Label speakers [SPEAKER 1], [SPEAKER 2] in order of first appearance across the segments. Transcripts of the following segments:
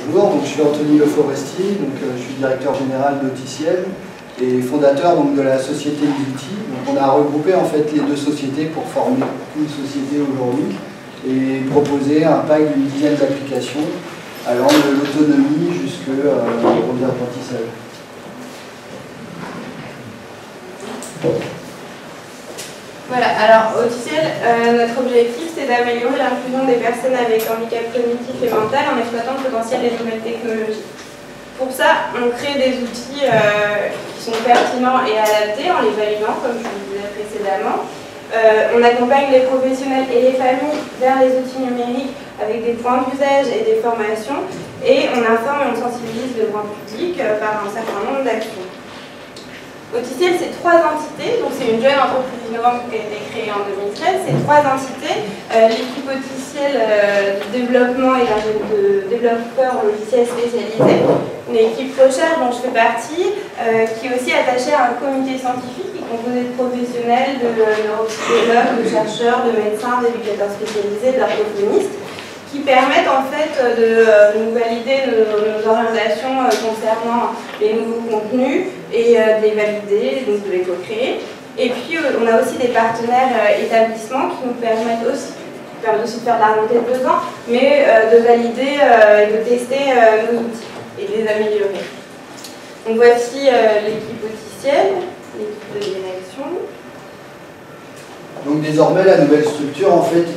[SPEAKER 1] Bonjour, donc je suis Anthony Le Forestier, donc je suis directeur général d'Auticiel et fondateur donc, de la société Multi. Donc on a regroupé en fait les deux sociétés pour former une société aujourd'hui et proposer un pack d'une dizaine d'applications allant de l'autonomie jusqu'au brevet d'apprentissage.
[SPEAKER 2] Voilà, alors Auticiel, notre objectif c'est d'améliorer l'inclusion des personnes avec handicap cognitif et mental en exploitant le potentiel des nouvelles technologies. Pour ça, on crée des outils qui sont pertinents et adaptés en les validant, comme je vous le disais précédemment. On accompagne les professionnels et les familles vers les outils numériques avec des points d'usage et des formations, et on informe et on sensibilise le grand public par un certain nombre d'actions. Auticiel, c'est trois entités, donc c'est une jeune entreprise innovante qui a été créée en 2013. C'est trois entités, l'équipe Auticiel de développement et de développeurs logiciels spécialisés, une équipe recherche dont je fais partie, qui est aussi attachée à un comité scientifique qui est composé de professionnels, de neuropsychologues, de chercheurs, de médecins, d'éducateurs spécialisés, d'orthophonistes, qui permettent en fait de nous valider nos orientations concernant les nouveaux contenus et de les valider, donc de les co-créer. Et puis on a aussi des partenaires établissements qui nous permettent aussi de faire de la remontée de besoin, mais de valider et de tester nos outils et de les améliorer. Donc voici l'équipe Auticiel, l'équipe de direction.
[SPEAKER 1] Donc désormais la nouvelle structure en fait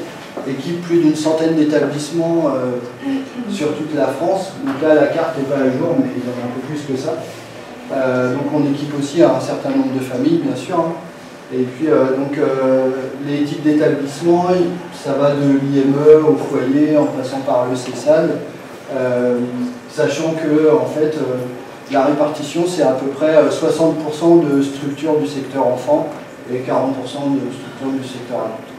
[SPEAKER 1] équipe plus d'une centaine d'établissements sur toute la France. Donc là, la carte n'est pas à jour, mais il y en a un peu plus que ça. Donc on équipe aussi un certain nombre de familles, bien sûr. Hein. Et puis les types d'établissements, ça va de l'IME au foyer, en passant par le CESAD, sachant que en fait, la répartition, c'est à peu près 60% de structures du secteur enfant et 40% de structures du secteur adulte.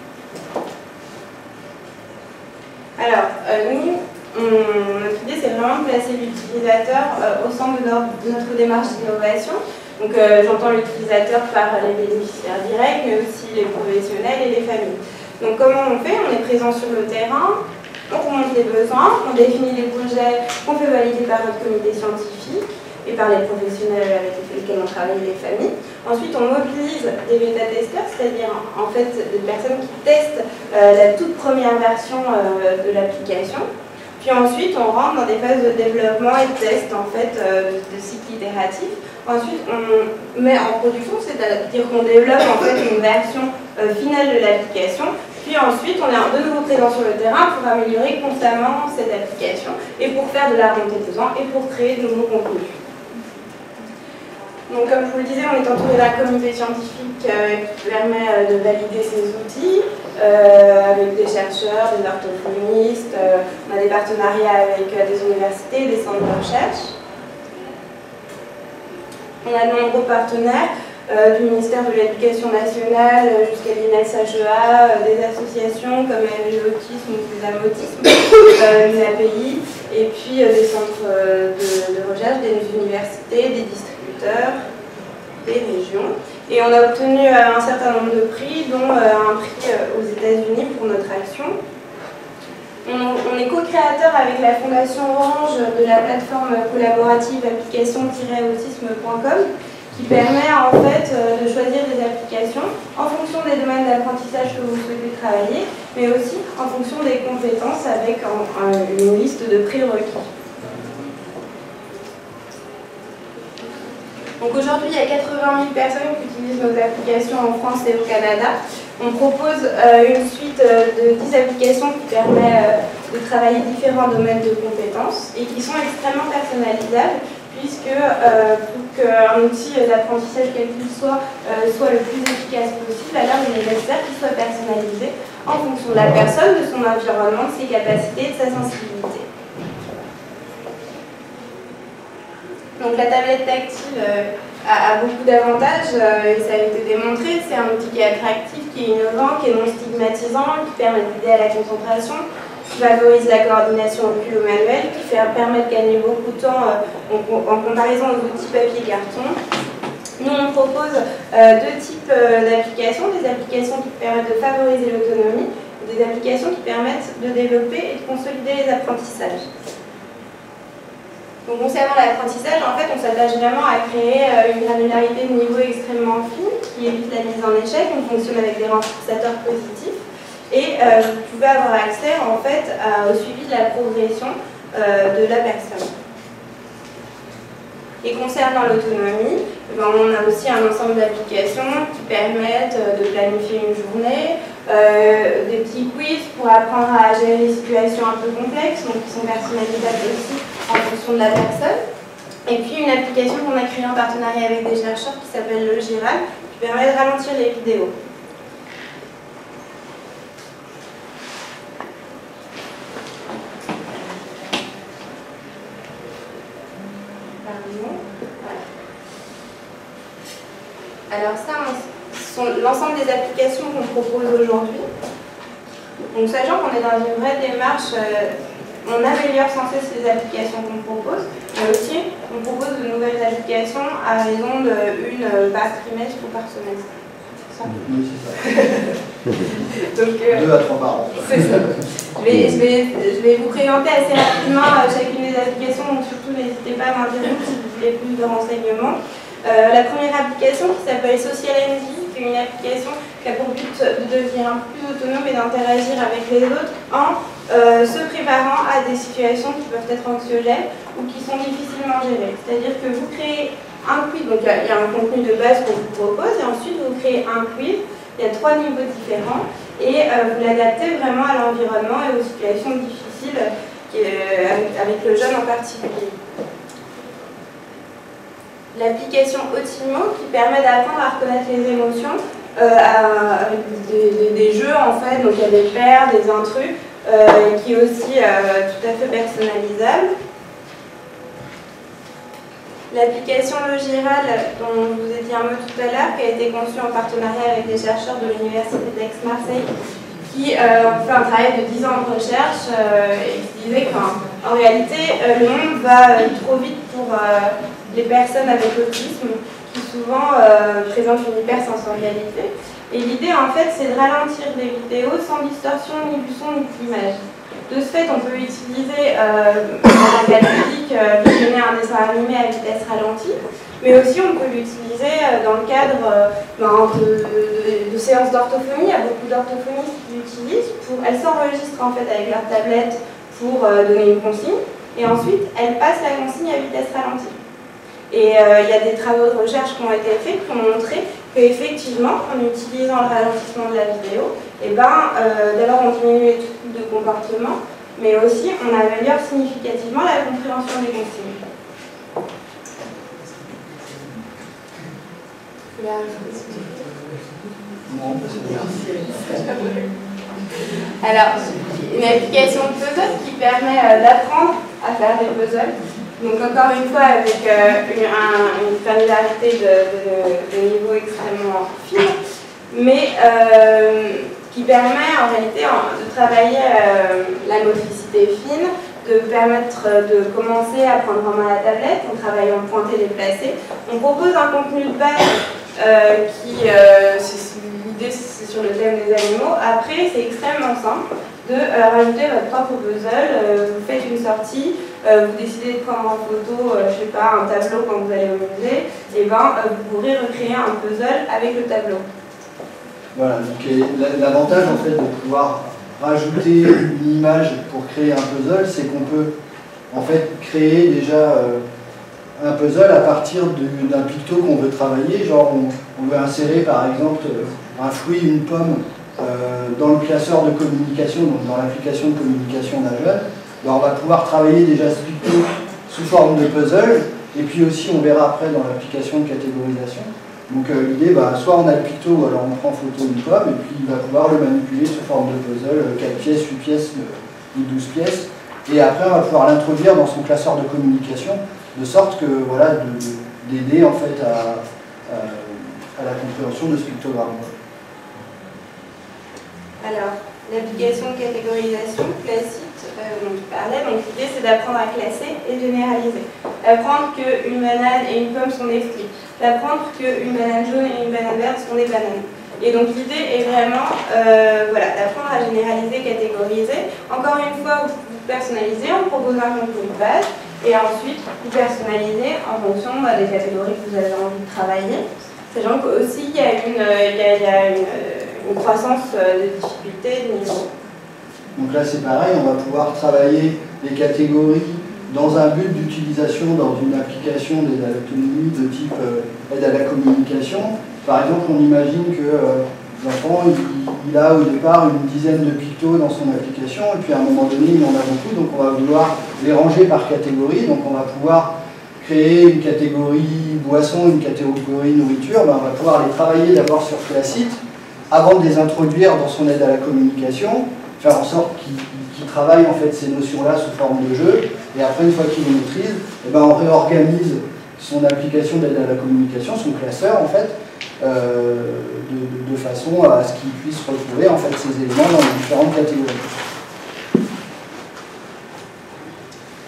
[SPEAKER 2] Alors, nous, notre idée, c'est vraiment de placer l'utilisateur au centre de notre démarche d'innovation. Donc, j'entends l'utilisateur par les bénéficiaires directs, mais aussi les professionnels et les familles. Donc, comment on fait? On est présent sur le terrain, on remonte les besoins, on définit les projets qu'on fait valider par notre comité scientifique et par les professionnels avec lesquels on travaille, les familles. Ensuite, on mobilise des bêta-testeurs, c'est-à-dire en fait des personnes qui testent la toute première version de l'application. Puis ensuite, on rentre dans des phases de développement et de test en fait, de cycle itératif. Ensuite, on met en production, c'est-à-dire qu'on développe en fait une version finale de l'application. Puis ensuite, on est de nouveau présent sur le terrain pour améliorer constamment cette application et pour faire de la remontée de besoin et pour créer de nouveaux contenus. Donc, comme je vous le disais, on est entouré d'un comité scientifique qui permet de valider ces outils avec des chercheurs, des orthophonistes, on a des partenariats avec des universités, des centres de recherche. On a de nombreux partenaires, du ministère de l'Éducation nationale jusqu'à l'INES-HEA, des associations comme l'autisme ou Sésame Autisme, l'UNAPI, et puis des centres de recherche, des universités, des distributeurs, des régions. Et on a obtenu un certain nombre de prix, dont un prix aux États-Unis pour notre action. On est co-créateur avec la Fondation Orange de la plateforme collaborative application-autisme.com qui permet en fait de choisir des applications en fonction des domaines d'apprentissage que vous souhaitez travailler, mais aussi en fonction des compétences avec une liste de prérequis. Donc aujourd'hui, il y a 80 000 personnes qui utilisent nos applications en France et au Canada. On propose une suite de 10 applications qui permet de travailler différents domaines de compétences et qui sont extrêmement personnalisables puisque pour qu'un outil d'apprentissage quel qu'il soit le plus efficace possible, alors il est nécessaire qu'il soit personnalisé en fonction de la personne, de son environnement, de ses capacités et de sa sensibilité. Donc la tablette tactile a beaucoup d'avantages et ça a été démontré. C'est un outil qui est attractif, qui est innovant, qui est non stigmatisant, qui permet d'aider à la concentration, qui favorise la coordination oculo-manuelle, qui permet de gagner beaucoup de temps en comparaison aux outils papier-carton. Nous, on propose deux types d'applications, des applications qui permettent de favoriser l'autonomie et des applications qui permettent de développer et de consolider les apprentissages. Donc concernant l'apprentissage, en fait, on s'attache vraiment à créer une granularité de niveau extrêmement fine qui évite la mise en échec. On fonctionne avec des renforçateurs positifs et vous pouvez avoir accès en fait au suivi de la progression de la personne. Et concernant l'autonomie, on a aussi un ensemble d'applications qui permettent de planifier une journée, des petits quiz pour apprendre à gérer des situations un peu complexes, donc qui sont personnalisables aussi en fonction de la personne. Et puis une application qu'on a créée en partenariat avec des chercheurs qui s'appelle Logiral, qui permet de ralentir les vidéos. Alors ça, ce sont l'ensemble des applications qu'on propose aujourd'hui. Donc sachant qu'on est dans une vraie démarche, on améliore sans cesse les applications qu'on propose, mais aussi on propose de nouvelles applications à raison d'une par trimestre ou par semestre.
[SPEAKER 1] Oui, c'est ça.
[SPEAKER 2] Donc,
[SPEAKER 1] 2 à 3 par an.
[SPEAKER 2] C'est ça. Je vais vous présenter assez rapidement chacune des applications, donc surtout n'hésitez pas à m'interrompre si vous voulez plus de renseignements. La première application qui s'appelle Social ND, qui est une application qui a pour but de devenir plus autonome et d'interagir avec les autres en se préparant à des situations qui peuvent être anxiogènes ou qui sont difficilement gérées. C'est-à-dire que vous créez un quiz, donc il y a un contenu de base qu'on vous propose, et ensuite vous créez un quiz, il y a 3 niveaux différents, et vous l'adaptez vraiment à l'environnement et aux situations difficiles avec le jeune en particulier. L'application Otimo qui permet d'apprendre à reconnaître les émotions avec des jeux en fait, donc il y a des paires, des intrus, qui est aussi tout à fait personnalisable. L'application Logiral, dont je vous ai dit un mot tout à l'heure, qui a été conçue en partenariat avec des chercheurs de l'Université d'Aix-Marseille, qui ont fait un travail de 10 ans de recherche et qui disait qu'en réalité, le monde va trop vite pour les personnes avec autisme, qui souvent présentent une hypersensorialité. Et l'idée, en fait, c'est de ralentir les vidéos sans distorsion ni du son ni de l'image. De ce fait, on peut utiliser un cas ludique, visionner un dessin animé à vitesse ralentie, mais aussi on peut l'utiliser dans le cadre de séances d'orthophonie. Il y a beaucoup d'orthophonistes qui l'utilisent. Elles s'enregistrent en fait avec leur tablette pour donner une consigne, et ensuite elles passent la consigne à vitesse ralentie. Et il y a des travaux de recherche qui ont été faits qui ont montré qu'effectivement, en utilisant le ralentissement de la vidéo, d'abord on diminue les troubles de comportement, mais aussi on améliore significativement la compréhension des consignes. Alors, une application de puzzle qui permet d'apprendre à faire des puzzles. Donc encore une fois avec une granularité de niveau extrêmement fin, mais qui permet en réalité de travailler la motricité fine, de permettre de commencer à prendre en main la tablette en travaillant pointé déplacé. On propose un contenu de base l'idée c'est sur le thème des animaux. Après c'est extrêmement simple de rajouter votre propre puzzle, vous faites une sortie, vous décidez de prendre en photo, je sais pas, un tableau quand vous allez au musée, et vous pourrez recréer un puzzle avec le tableau.
[SPEAKER 1] Voilà, donc l'avantage en fait de pouvoir rajouter une image pour créer un puzzle, c'est qu'on peut en fait créer déjà un puzzle à partir d'un picto qu'on veut travailler, genre on veut insérer par exemple un fruit, une pomme dans le classeur de communication, donc dans l'application de communication d'un jeune. Alors on va pouvoir travailler déjà ce picto sous forme de puzzle, et puis aussi on verra après dans l'application de catégorisation. Donc l'idée, soit on a le picto, ou alors on prend photo d'une pomme, et puis il va pouvoir le manipuler sous forme de puzzle, 4 pièces, 8 pièces ou 12 pièces. Et après on va pouvoir l'introduire dans son classeur de communication, de sorte que voilà, d'aider en fait à la compréhension de ce pictogramme. Alors, l'application de catégorisation classique dont je parlais, donc l'idée c'est d'apprendre à classer et généraliser. D'apprendre qu'une banane et une pomme sont des fruits. D'apprendre qu'une banane jaune et une banane verte sont des bananes. Et donc l'idée est vraiment d'apprendre à généraliser, catégoriser. Encore une fois, vous personnalisez, on propose un contenu de base,
[SPEAKER 2] et ensuite plus personnalisé en fonction des catégories que vous avez envie de travailler. Sachant qu'aussi il y a une croissance de difficulté de niveau.
[SPEAKER 1] Donc là c'est pareil, on va pouvoir travailler les catégories dans un but d'utilisation dans une application d'aide à l'autonomie de type aide à la communication. Par exemple, on imagine que l'enfant il a au départ une dizaine de pictos dans son application et puis à un moment donné il en a beaucoup, donc on va vouloir les ranger par catégorie. Donc on va pouvoir créer une catégorie boisson, une catégorie nourriture. Ben, on va pouvoir les travailler d'abord sur Classite avant de les introduire dans son aide à la communication, faire en sorte qu'il travaille en fait ces notions-là sous forme de jeu, et après une fois qu'il les maîtrise, eh ben, on réorganise son application d'aide à la communication, son classeur en fait, de façon à ce qu'il puisse retrouver en fait ces éléments dans les différentes catégories.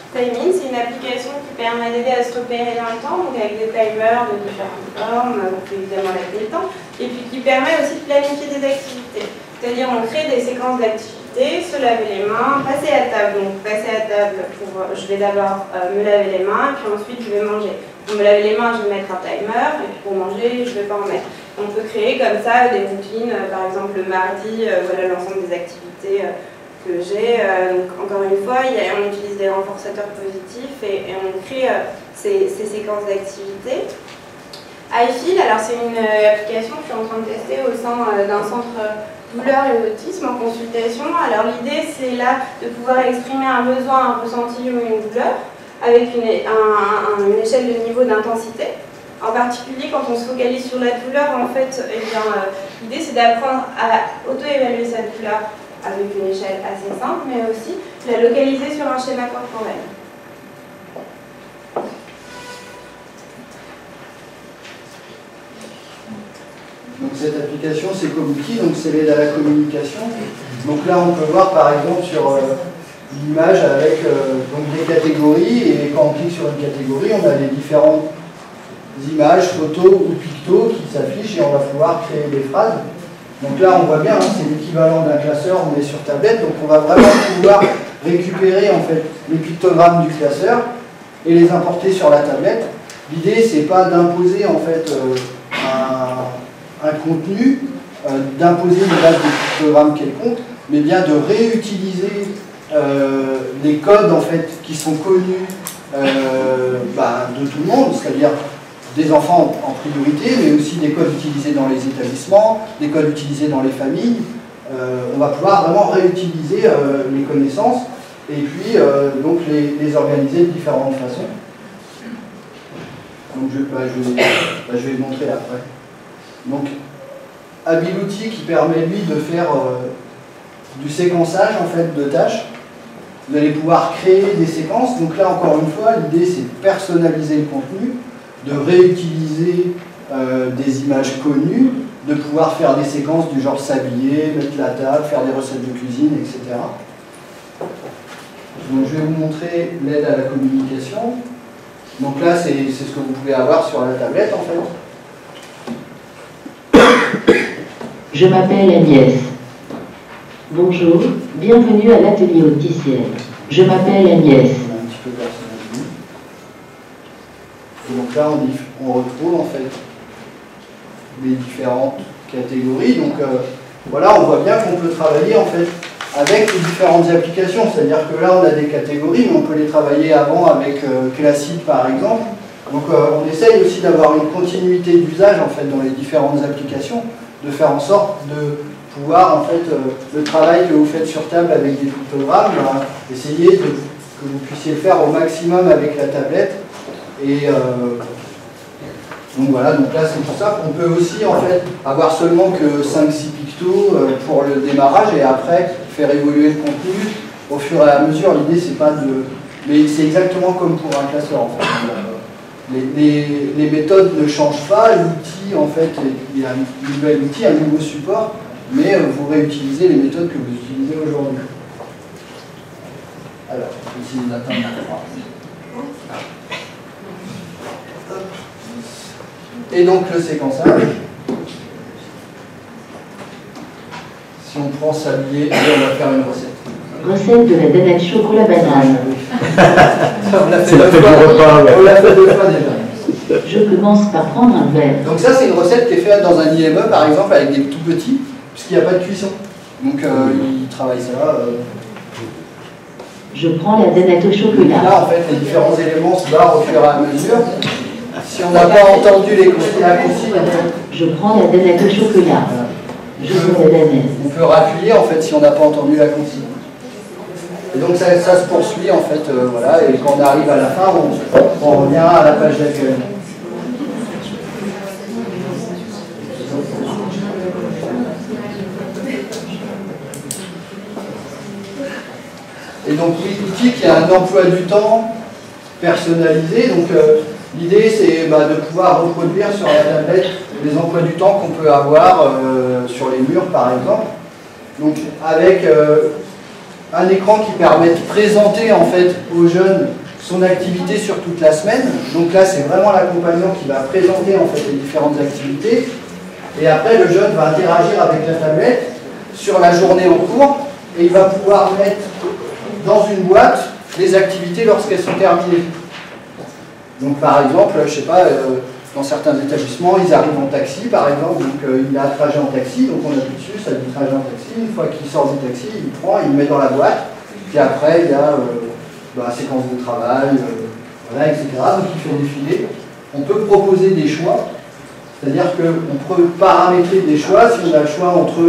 [SPEAKER 2] Timing, c'est une application qui permet d'aider à se repérer dans le temps, donc avec des timers de différentes formes, on peut évidemment régler le temps, et puis qui permet aussi de planifier des activités. C'est-à-dire on crée des séquences d'activités, se laver les mains, passer à table. Donc passer à table, je vais d'abord me laver les mains, puis ensuite je vais manger. Pour me laver les mains, je vais mettre un timer, et puis pour manger, je ne vais pas en mettre. On peut créer comme ça des routines, par exemple le mardi, voilà l'ensemble des activités que j'ai. Donc encore une fois, on utilise des renforçateurs positifs et on crée ces séquences d'activités. iFeel, alors c'est une application que je suis en train de tester au sein d'un centre douleur et autisme en consultation. Alors l'idée c'est là de pouvoir exprimer un besoin, un ressenti ou une douleur avec une échelle de niveau d'intensité. En particulier quand on se focalise sur la douleur, en fait, l'idée c'est d'apprendre à auto-évaluer sa douleur avec une échelle assez simple, mais aussi la localiser sur un schéma corporel.
[SPEAKER 1] Donc cette application, c'est comme outil, donc c'est l'aide à la communication. Donc là, on peut voir par exemple sur l'image avec donc des catégories, et quand on clique sur une catégorie, on a les différentes images, photos ou pictos qui s'affichent et on va pouvoir créer des phrases. Donc là, on voit bien, hein, c'est l'équivalent d'un classeur, mais sur tablette. Donc on va vraiment pouvoir récupérer en fait les pictogrammes du classeur et les importer sur la tablette. L'idée, c'est pas d'imposer en fait un contenu, d'imposer une base de pictogrammes quelconque, mais bien de réutiliser les codes en fait qui sont connus de tout le monde, c'est-à-dire des enfants en priorité, mais aussi des codes utilisés dans les établissements, des codes utilisés dans les familles. On va pouvoir vraiment réutiliser les connaissances et puis donc les organiser de différentes façons. Donc je vais le montrer après. Donc Abilouti qui permet lui de faire du séquençage en fait de tâches. Vous allez pouvoir créer des séquences. Donc là encore une fois, l'idée c'est de personnaliser le contenu, de réutiliser des images connues, de pouvoir faire des séquences du genre s'habiller, mettre la table, faire des recettes de cuisine, etc. Donc je vais vous montrer l'aide à la communication. Donc là c'est ce que vous pouvez avoir sur la tablette en fait.
[SPEAKER 3] Je m'appelle Agnès. Bonjour, bienvenue à l'atelier Auticiel. Je m'appelle Agnès.
[SPEAKER 1] Un petit peu personnalisé. Et donc là on retrouve en fait les différentes catégories. Donc voilà, on voit bien qu'on peut travailler en fait avec les différentes applications. C'est-à-dire que là on a des catégories, mais on peut les travailler avant avec Classite par exemple. Donc on essaye aussi d'avoir une continuité d'usage en fait dans les différentes applications, de faire en sorte de pouvoir en fait le travail que vous faites sur table avec des pictogrammes, essayer que vous puissiez le faire au maximum avec la tablette. Et donc voilà, donc là c'est pour ça qu'on peut aussi en fait avoir seulement que 5-6 pictos pour le démarrage et après faire évoluer le contenu au fur et à mesure. L'idée c'est pas de... Mais c'est exactement comme pour un classeur en fait. Les méthodes ne changent pas, l'outil en fait, il y a un nouvel outil, un nouveau support, mais vous réutilisez les méthodes que vous utilisez aujourd'hui. Alors, ici on attend la croix. Et donc le séquençage. Si on prend s'habiller, on va faire une recette.
[SPEAKER 3] Recette de la danette chocolat banane.
[SPEAKER 1] C'est la fête du repas, ouais. On l'a fait 2 fois déjà.
[SPEAKER 3] Je commence par prendre un verre.
[SPEAKER 1] Donc ça, c'est une recette qui est faite dans un IME, par exemple, avec des tout petits, puisqu'il n'y a pas de cuisson. Donc ils travaillent ça.
[SPEAKER 3] Je prends la danette au chocolat.
[SPEAKER 1] Là, en fait, les différents éléments se barrent au fur et à mesure. Si on n'a pas entendu la consigne,
[SPEAKER 3] je prends la danette au chocolat. Je prends la danette.
[SPEAKER 1] On peut rappuyer, en fait, si on n'a pas entendu la consigne. Et donc ça se poursuit, en fait, voilà, et quand on arrive à la fin, on revient à la page d'accueil. Et donc l'outil qui a un emploi du temps personnalisé, donc l'idée c'est de pouvoir reproduire sur la tablette les emplois du temps qu'on peut avoir sur les murs par exemple. Donc avec un écran qui permet de présenter en fait aux jeunes son activité sur toute la semaine. Donc là c'est vraiment l'accompagnant qui va présenter en fait les différentes activités. Et après le jeune va interagir avec la tablette sur la journée en cours et il va pouvoir mettre dans une boîte les activités lorsqu'elles sont terminées. Donc par exemple, je sais pas, dans certains établissements, ils arrivent en taxi par exemple, donc il a un trajet en taxi, donc on appuie dessus, ça dit trajet en taxi, une fois qu'il sort du taxi, il prend, il le met dans la boîte, puis après il y a séquence de travail, voilà, etc. Donc il fait défiler. On peut proposer des choix, c'est-à-dire qu'on peut paramétrer des choix, si on a le choix entre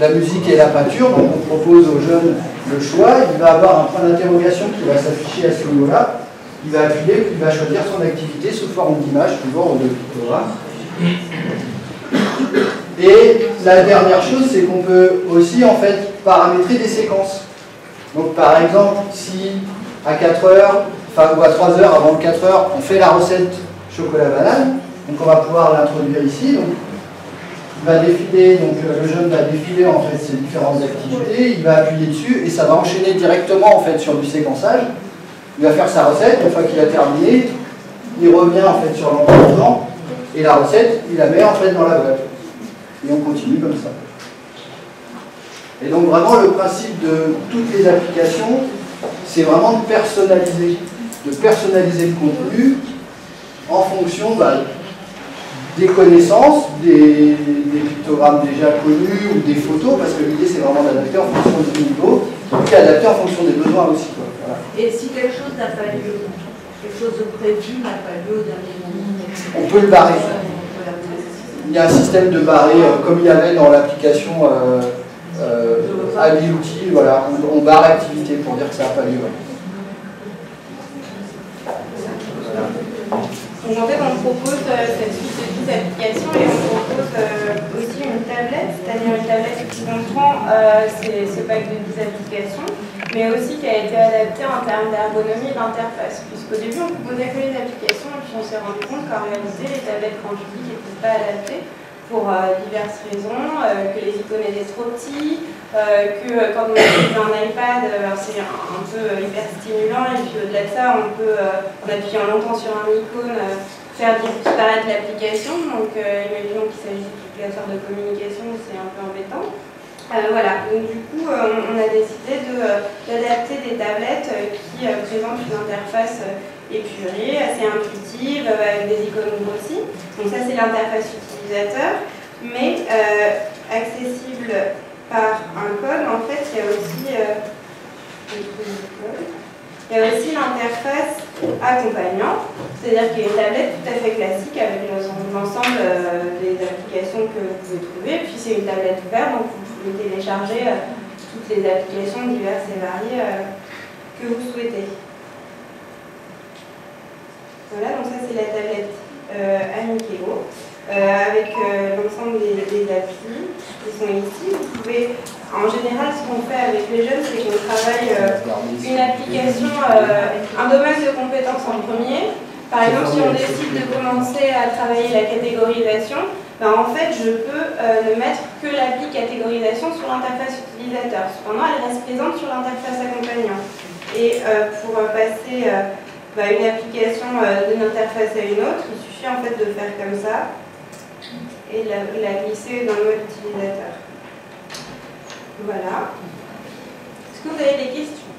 [SPEAKER 1] la musique et la peinture, donc on propose aux jeunes le choix, il va avoir un point d'interrogation qui va s'afficher à ce niveau-là, il va appuyer, puis il va choisir son activité sous forme d'image, toujours de pictogramme. Et la dernière chose, c'est qu'on peut aussi en fait paramétrer des séquences. Donc par exemple, si à 4 heures, ou à 3 heures avant le 4 heures, on fait la recette chocolat-banane, donc on va pouvoir l'introduire ici. Donc, il va défiler, donc le jeune va défiler en fait ses différentes activités, il va appuyer dessus et ça va enchaîner directement en fait sur du séquençage. Il va faire sa recette, une fois qu'il a terminé, il revient en fait sur l'emploi du temps et la recette, il la met en fait dans la boîte. Et on continue comme ça. Et donc vraiment le principe de toutes les applications, c'est vraiment de personnaliser le contenu en fonction des connaissances, des pictogrammes déjà connus ou des photos, parce que l'idée c'est vraiment d'adapter en fonction du niveau, et puis adapter en fonction des besoins aussi. Voilà.
[SPEAKER 4] Et si quelque chose n'a pas lieu, quelque chose de prévu n'a pas lieu au dernier moment,
[SPEAKER 1] on peut le barrer. Il y a un système de barrer, comme il y avait dans l'application Ability, voilà, on barre l'activité pour dire que ça n'a pas lieu. Voilà.
[SPEAKER 2] Donc en fait, on propose cette suite de 10 applications et on propose aussi une tablette, c'est-à-dire une tablette qui comprend ce pack de 10 applications, mais aussi qui a été adaptée en termes d'ergonomie et d'interface. Puisqu'au début, on proposait que les applications et puis on s'est rendu compte qu'en réalité, les tablettes grand public n'étaient pas adaptées pour diverses raisons, que les icônes étaient trop petits, que quand on utilise un iPad, c'est un peu hyper stimulant, et puis au-delà de ça, on peut, en appuyant longtemps sur un icône, faire disparaître l'application. Donc imaginons qu'il s'agit d'utilisateurs de communication, c'est un peu embêtant. Voilà, donc du coup, on a décidé d'adapter des tablettes qui présentent une interface épurée, assez intuitive, avec des icônes grossies. Donc ça, c'est l'interface utilisateur, mais accessible par un code. En fait, il y a aussi l'interface accompagnant, c'est-à-dire qu'il y a une tablette tout à fait classique avec l'ensemble des applications que vous pouvez trouver. Puis c'est une tablette ouverte, donc vous pouvez télécharger toutes les applications diverses et variées que vous souhaitez. Voilà, donc ça c'est la tablette Amikeo, avec l'ensemble des applis qui sont ici. Vous pouvez, en général, ce qu'on fait avec les jeunes, c'est qu'on travaille une application, un domaine de compétences en premier. Par exemple, si on décide de commencer à travailler la catégorisation, en fait, je peux ne mettre que l'appli catégorisation sur l'interface utilisateur. Cependant, elle reste présente sur l'interface accompagnant. Et pour passer une application d'une interface à une autre, il suffit en fait de faire comme ça et la glisser dans le mode utilisateur. Voilà. Est-ce que vous avez des questions?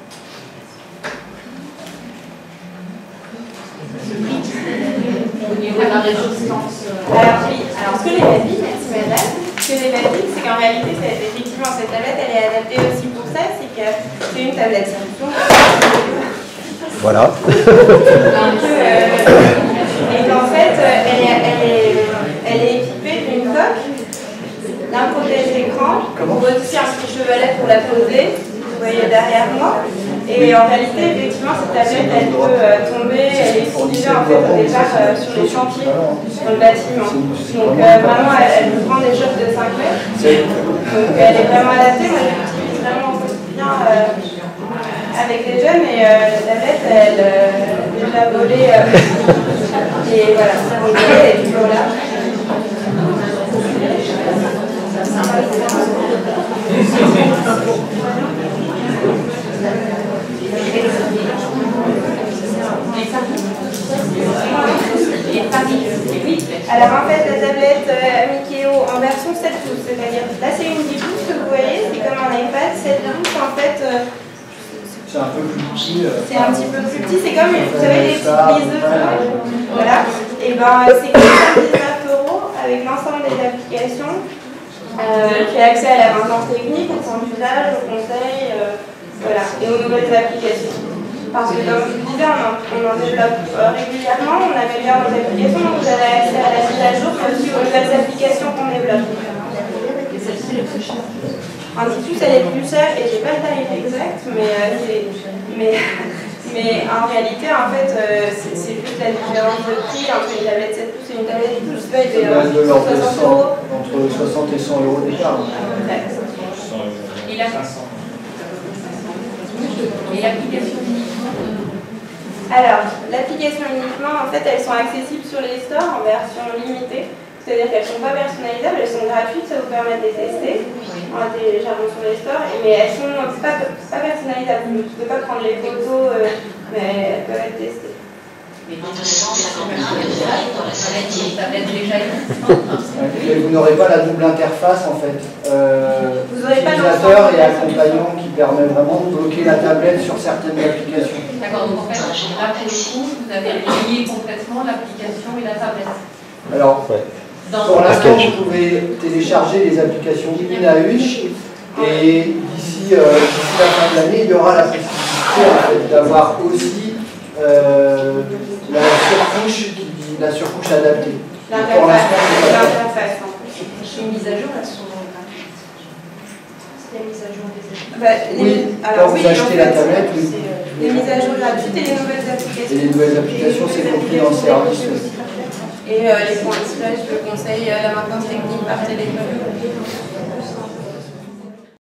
[SPEAKER 4] Au niveau de la résistance.
[SPEAKER 2] Alors oui, alors ce que les dit, merci madame, ce que les dit, c'est qu'en réalité, effectivement, cette tablette, elle est adaptée aussi pour ça, c'est que c'est une tablette Samsung.
[SPEAKER 1] Voilà.
[SPEAKER 2] Et qu'en fait, elle est équipée d'une coque, d'un protège-écran, aussi un petit chevalet pour la poser, vous voyez derrière moi. Et en réalité, effectivement, cette tablette, elle peut tomber, elle est utilisée en fait au départ sur les chantiers, sur le bâtiment. Donc vraiment, elle vous prend des chocs de 5 mètres. Donc elle est vraiment adaptée. Moi, je l'utilise vraiment au quotidien avec les jeunes, et la tablette, elle a déjà volé. Et voilà, donc elle est toujours là. Alors en fait, la tablette Mikeo en version 7 pouces, c'est-à-dire là c'est une 10 pouces que vous voyez, c'est comme un iPad, 7 pouces en fait.
[SPEAKER 1] C'est un peu plus petit.
[SPEAKER 2] C'est un petit peu plus petit, c'est comme, vous savez, les petites prises de feu. Voilà. Et ben c'est comme 19 € avec l'ensemble des applications. Qui a accès à la maintenance technique, au temps d'usage, aux conseils, voilà, et aux nouvelles applications. Parce que comme je vous disais, on en développe régulièrement, on améliore nos applications, donc vous avez accès à la mise à jour, mais aussi aux nouvelles applications qu'on développe.
[SPEAKER 4] Et celle-ci, elle est plus chère.
[SPEAKER 2] En dessous, elle est plus chère, et j'ai pas le tarif exact, mais en réalité, en fait, c'est juste la différence de prix entre une tablette 7 pouces et une tablette 10 pouces. Il doit être de l'ordre de 60 €.
[SPEAKER 1] Entre 60 et 100 € d'écart.
[SPEAKER 2] Et l'application uniquement. Alors, l'application uniquement, en fait, elles sont accessibles sur les stores en version limitée. C'est-à-dire qu'elles ne sont pas personnalisables, elles sont gratuites, ça vous permet de les tester en la téléchargeant sur les stores, mais elles ne sont pas personnalisables. Vous ne pouvez pas prendre les photos, mais elles peuvent être testées.
[SPEAKER 3] Mais vous
[SPEAKER 1] n'aurez pas la double interface en fait.
[SPEAKER 2] Utilisateur
[SPEAKER 1] et accompagnant qui permet vraiment de bloquer la tablette sur certaines applications.
[SPEAKER 4] D'accord, donc en fait, là pour le coup, vous avez lié complètement l'application et la tablette.
[SPEAKER 1] Alors, pour l'instant, vous pouvez télécharger les applications une à une, et d'ici la fin de l'année, il y aura la possibilité en fait, d'avoir aussi la surcouche adaptée.
[SPEAKER 2] L'interface.
[SPEAKER 4] Les mises à jour, elles sont gratuites. Les mises à jour des
[SPEAKER 1] applications. Oui, alors vous achetez la tablette, oui.
[SPEAKER 2] Les mises à jour gratuites et les nouvelles applications.
[SPEAKER 1] Et les nouvelles applications, c'est compris dans le service.
[SPEAKER 2] Et les points de stage, le conseil, la maintenance technique par téléphone.